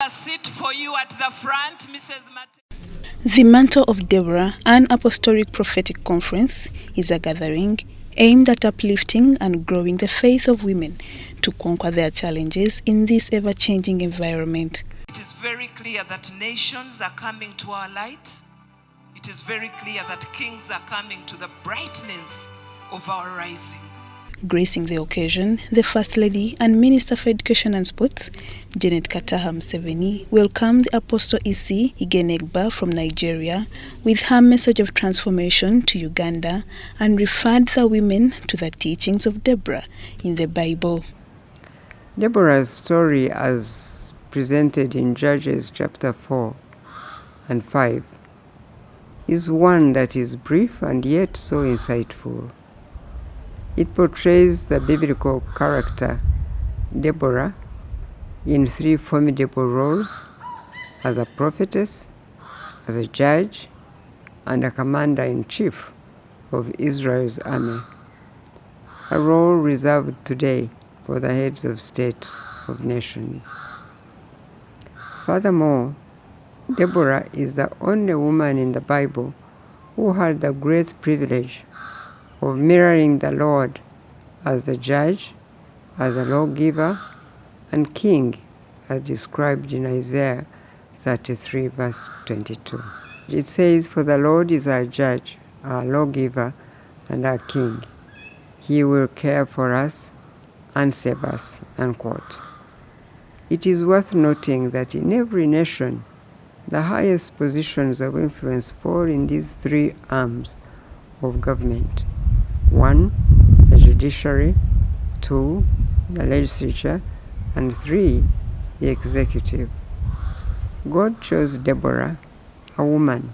a seat for you at the front, Mrs. Mantle. The Mantle of Deborah, an Apostolic Prophetic Conference, is a gathering aimed at uplifting and growing the faith of women to conquer their challenges in this ever-changing environment. It is very clear that nations are coming to our light. It is very clear that kings are coming to the brightness of our rising. Gracing the occasion, the First Lady and Minister for Education and Sports, Janet Kataha Museveni, welcomed the Apostle E.C. Igenegba from Nigeria with her message of transformation to Uganda and referred the women to the teachings of Deborah in the Bible. Deborah's story, as presented in Judges chapter 4 and 5, is one that is brief and yet so insightful. It portrays the biblical character Deborah in three formidable roles: as a prophetess, as a judge, and a commander-in-chief of Israel's army, a role reserved today for the heads of states of nations. Furthermore, Deborah is the only woman in the Bible who had the great privilege of mirroring the Lord as the judge, as a lawgiver, and king, as described in Isaiah 33, verse 22. It says, "For the Lord is our judge, our lawgiver, and our king. He will care for us and save us," unquote. It is worth noting that in every nation, the highest positions of influence fall in these three arms of government. 1, the judiciary; 2, the legislature; and 3, the executive. God chose Deborah, a woman,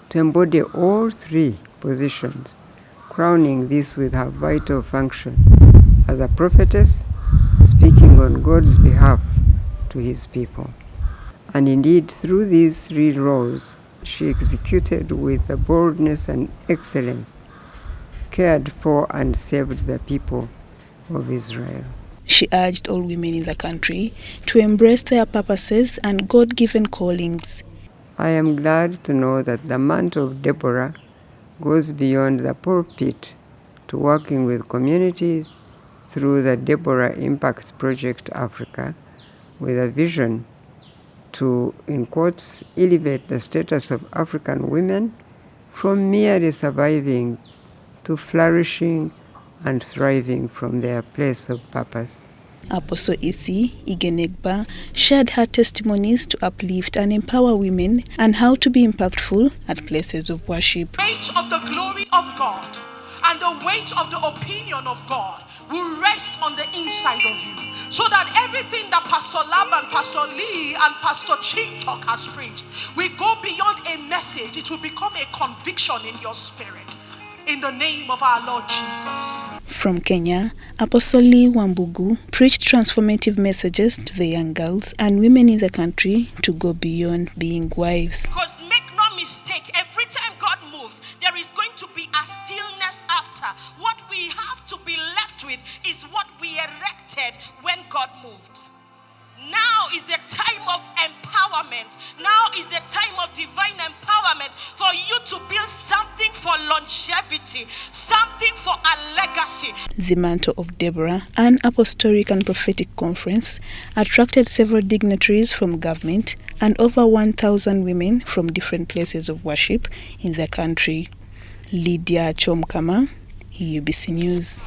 to embody all three positions, crowning this with her vital function as a prophetess, speaking on God's behalf to his people. And indeed, through these three roles, she executed with the boldness and excellence, cared for and saved the people of Israel. She urged all women in the country to embrace their purposes and God-given callings. I am glad to know that the mantle of Deborah goes beyond the pulpit to working with communities through the Deborah Impact Project Africa, with a vision to, in quotes, elevate the status of African women from merely surviving to flourishing and thriving from their place of purpose. Apostle E.C. Igenegba shared her testimonies to uplift and empower women and how to be impactful at places of worship. The weight of the glory of God and the weight of the opinion of God will rest on the inside of you, so that everything that Pastor Lab and Pastor Lee and Pastor Chintok has preached will go beyond a message. It will become a conviction in your spirit. In the name of our Lord Jesus. From Kenya, Apostle Lee Wambugu preached transformative messages to the young girls and women in the country to go beyond being wives. Because make no mistake, every time God moves, there is going to be a stillness after. What we have to be left with is what we erected when God moved. Now is the time of empowerment. Now is the time of divine empowerment for you to build something for longevity, something for a legacy. The Mantle of Deborah, an Apostolic and Prophetic Conference, attracted several dignitaries from government and over 1,000 women from different places of worship in the country. Lydia Chomkama, UBC News.